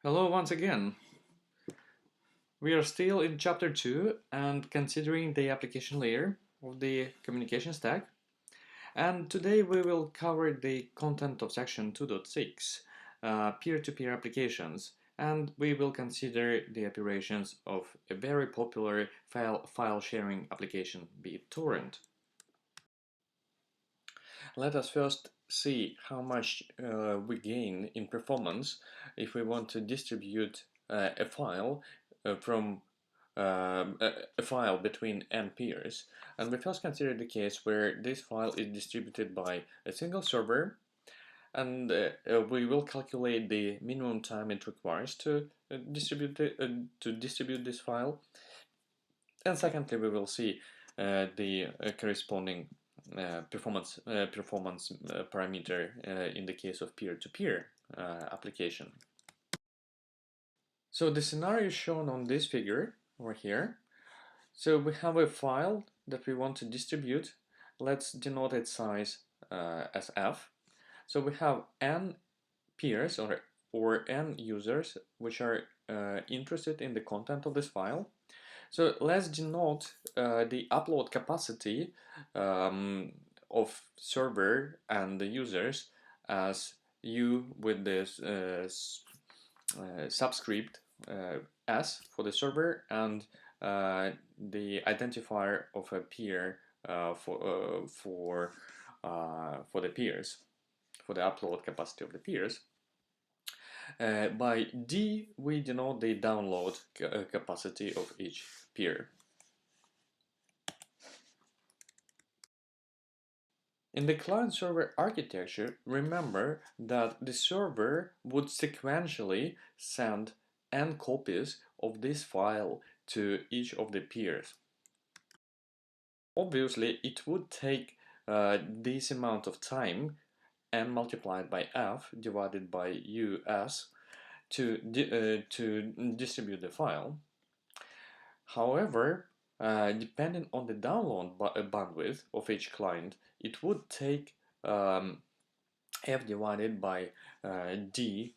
Hello once again. We are still in chapter 2 and considering the application layer of the communication stack. And today we will cover the content of section 2.6, peer-to-peer applications, and we will consider the operations of a very popular file sharing application, BitTorrent. Let us first see how much we gain in performance if we want to distribute a file from a file between n peers. And we first consider the case where this file is distributed by a single server, and we will calculate the minimum time it requires to distribute this file. And secondly, we will see the corresponding performance parameter in the case of peer-to-peer application. So the scenario is shown on this figure over here. So we have a file that we want to distribute. Let's denote its size as f. So we have n peers or n users which are interested in the content of this file. So let's denote the upload capacity of server and the users as u with this subscript s for the server and the identifier of a peer for the peers, for the upload capacity of the peers. By D, we denote the download capacity of each peer. In the client-server architecture, remember that the server would sequentially send n copies of this file to each of the peers. Obviously, it would take this amount of time, n multiplied by f divided by us, to distribute the file. However, depending on the download bandwidth of each client, it would take f divided by d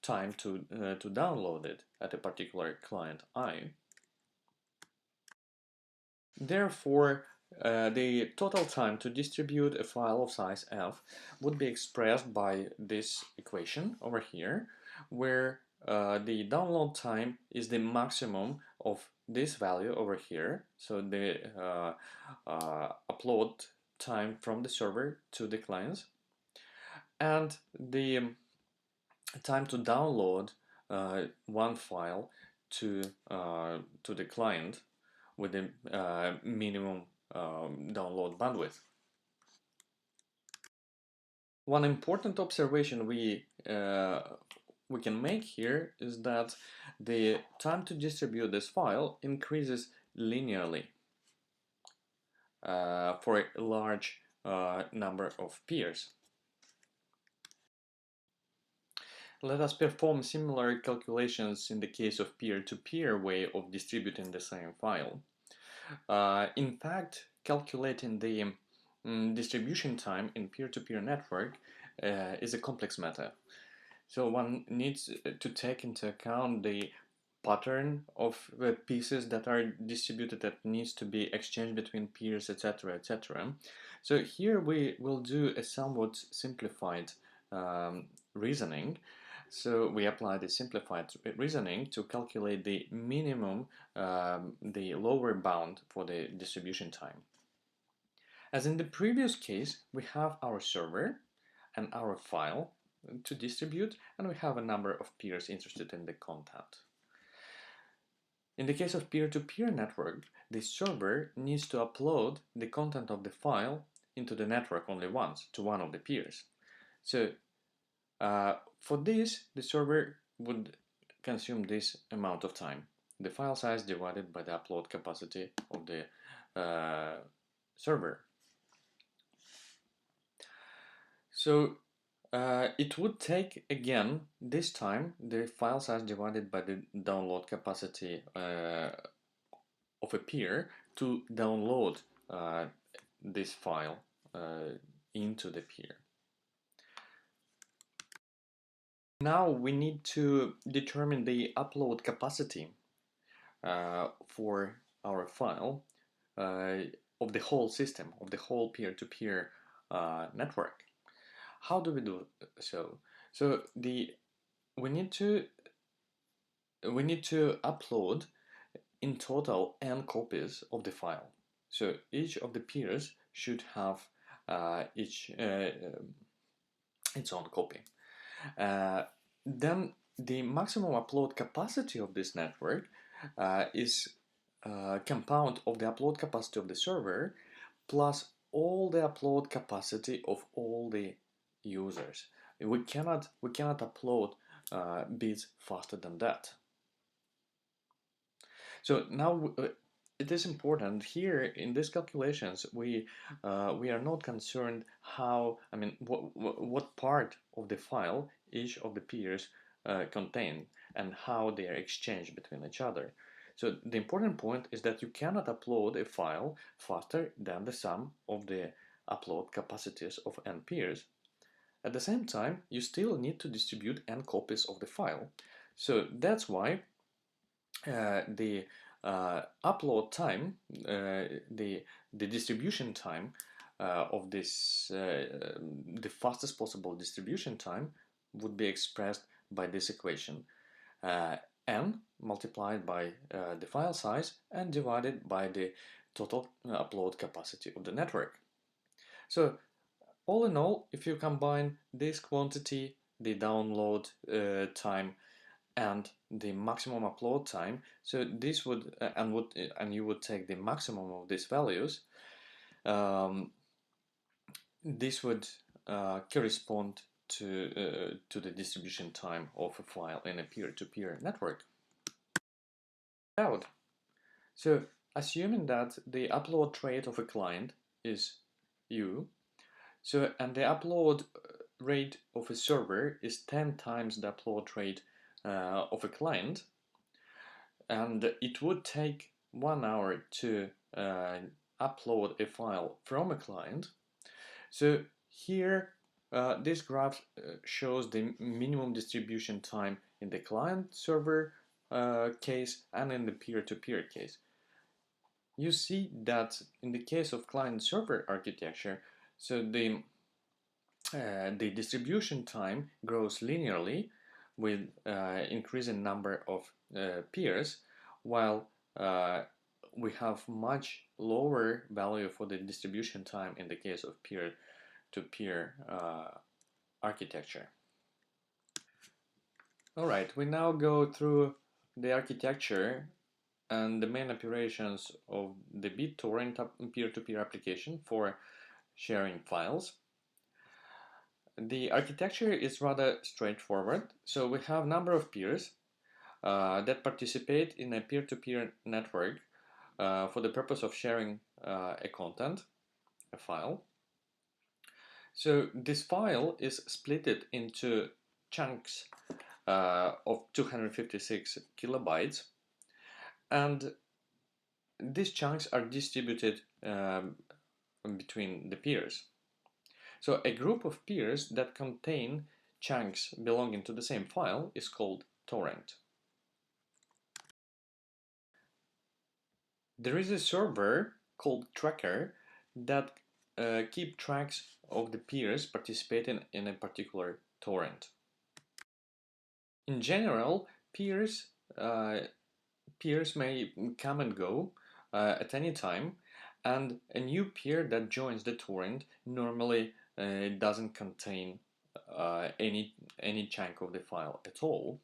time to download it at a particular client I. Therefore, the total time to distribute a file of size f would be expressed by this equation over here, where the download time is the maximum of this value over here, so the upload time from the server to the clients, and the time to download one file to the client with the minimum download bandwidth. One important observation we can make here is that the time to distribute this file increases linearly for a large number of peers. Let us perform similar calculations in the case of peer-to-peer way of distributing the same file. In fact, calculating the distribution time in peer-to-peer network is a complex matter. So one needs to take into account the pattern of pieces that are distributed that needs to be exchanged between peers, etc., etc. So here we will do a somewhat simplified reasoning. So we apply the simplified reasoning to calculate the minimum, the lower bound for the distribution time. As in the previous case, we have our server and our file to distribute, and we have a number of peers interested in the content. In the case of peer-to-peer network, the server needs to upload the content of the file into the network only once, to one of the peers. So for this, the server would consume this amount of time, the file size divided by the upload capacity of the server. So it would take, again, this time, the file size divided by the download capacity of a peer to download this file into the peer. Now we need to determine the upload capacity for our file of the whole system, of the whole peer-to-peer network. How do we do so? So we need to upload in total n copies of the file. So each of the peers should have its own copy. Then the maximum upload capacity of this network is compound of the upload capacity of the server plus all the upload capacity of all the users. We cannot upload bits faster than that. So now it is important here in these calculations we are not concerned how, I mean, what part of the file each of the peers contain and how they are exchanged between each other. So the important point is that you cannot upload a file faster than the sum of the upload capacities of n peers. At the same time, you still need to distribute n copies of the file. So that's why the upload time, the distribution time of this, the fastest possible distribution time would be expressed by this equation. N multiplied by the file size and divided by the total upload capacity of the network. So all in all, if you combine this quantity, the download time, and the maximum upload time, so this would and you would take the maximum of these values, this would correspond to the distribution time of a file in a peer-to-peer network. So assuming that the upload rate of a client is U, so and the upload rate of a server is 10 times the upload rate of a client, and it would take 1 hour to upload a file from a client. So here this graph shows the minimum distribution time in the client server case and in the peer-to-peer case. You see that in the case of client server architecture, so the distribution time grows linearly with increasing number of peers, while we have much lower value for the distribution time in the case of peer-to-peer architecture. Alright, we now go through the architecture and the main operations of the BitTorrent peer-to-peer application for sharing files. The architecture is rather straightforward. So we have a number of peers that participate in a peer-to-peer network for the purpose of sharing a content, a file. So this file is split into chunks of 256 kilobytes, and these chunks are distributed between the peers. So a group of peers that contain chunks belonging to the same file is called torrent. There is a server called tracker that keep tracks of the peers participating in a particular torrent. In general, peers may come and go at any time, and a new peer that joins the torrent normally doesn't contain any chunk of the file at all.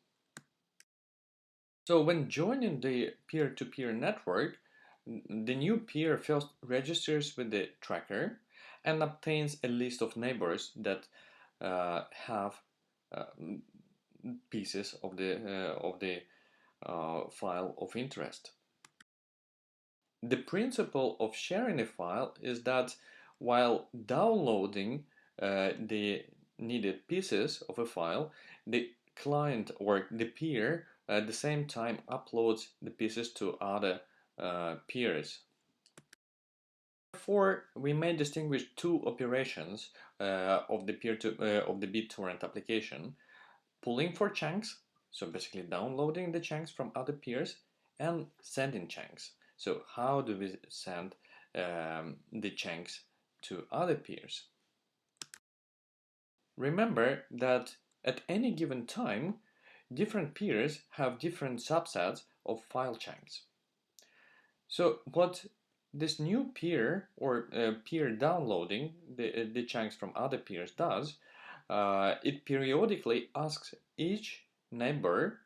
So when joining the peer-to-peer network, the new peer first registers with the tracker and obtains a list of neighbors that have pieces of the file of interest. The principle of sharing a file is that while downloading the needed pieces of a file, the client or the peer at the same time uploads the pieces to other peers. Therefore, we may distinguish two operations of the BitTorrent application. pulling for chunks, so basically downloading the chunks from other peers, and sending chunks. So how do we send the chunks to other peers? Remember that at any given time, different peers have different subsets of file chunks. So what this new peer or peer downloading the chunks from other peers does, it periodically asks each neighbor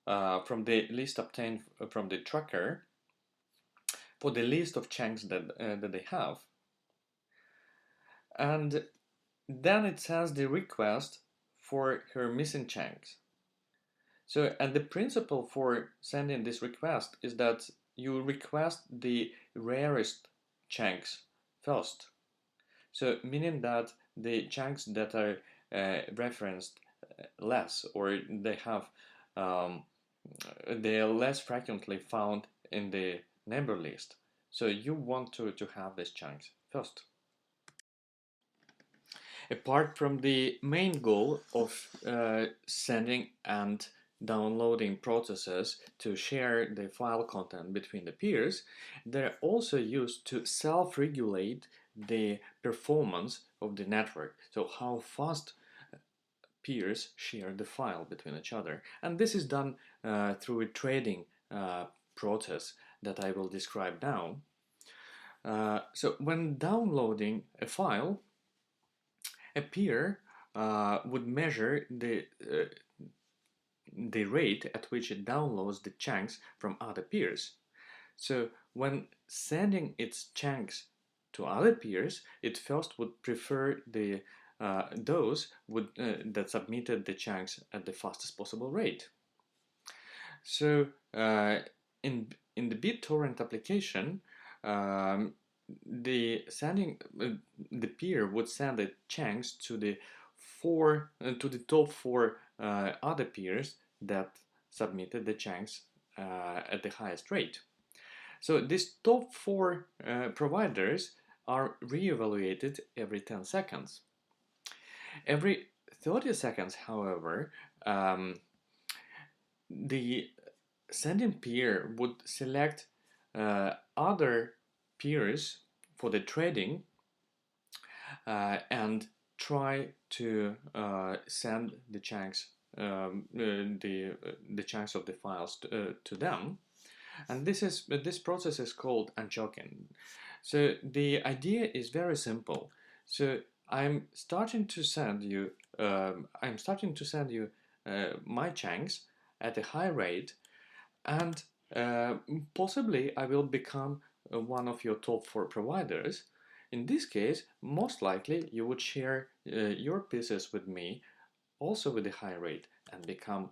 from the list obtained from the tracker for the list of chunks that they have. And then it sends the request for her missing chunks. So, and the principle for sending this request is that you request the rarest chunks first. So, meaning that the chunks that are referenced less, or they have they are less frequently found in the neighbor list. So you want to have these chunks first. Apart from the main goal of sending and downloading processes to share the file content between the peers, they're also used to self-regulate the performance of the network. So how fast peers share the file between each other. And this is done through a trading process that I will describe now. So when downloading a file, a peer would measure the rate at which it downloads the chunks from other peers. So when sending its chunks to other peers, it first would prefer those that submitted the chunks at the fastest possible rate. So in the BitTorrent application, the peer would send the chunks to the top four other peers that submitted the chunks at the highest rate. So these top four providers are re-evaluated every 10 seconds. Every 30 seconds, however, the sending peer would select other peers for the trading and try to send the chunks the chunks of the files to them. And this process is called unchocking. So the idea is very simple. So I'm starting to send you my chunks at a high rate, and possibly I will become one of your top four providers. In this case, most likely you would share your pieces with me, also with a high rate, and become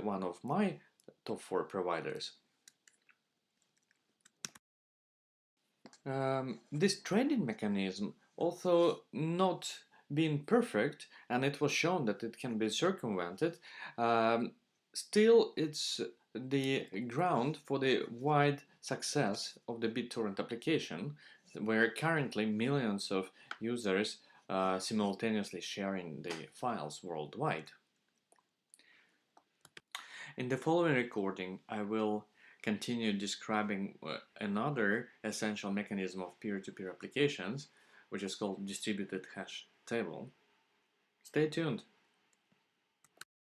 one of my top four providers. This trading mechanism, although not being perfect, and it was shown that it can be circumvented, still it's the ground for the wide success of the BitTorrent application, where currently millions of users simultaneously sharing the files worldwide. In the following recording, I will continue describing another essential mechanism of peer-to-peer applications, which is called distributed hash table. Stay tuned.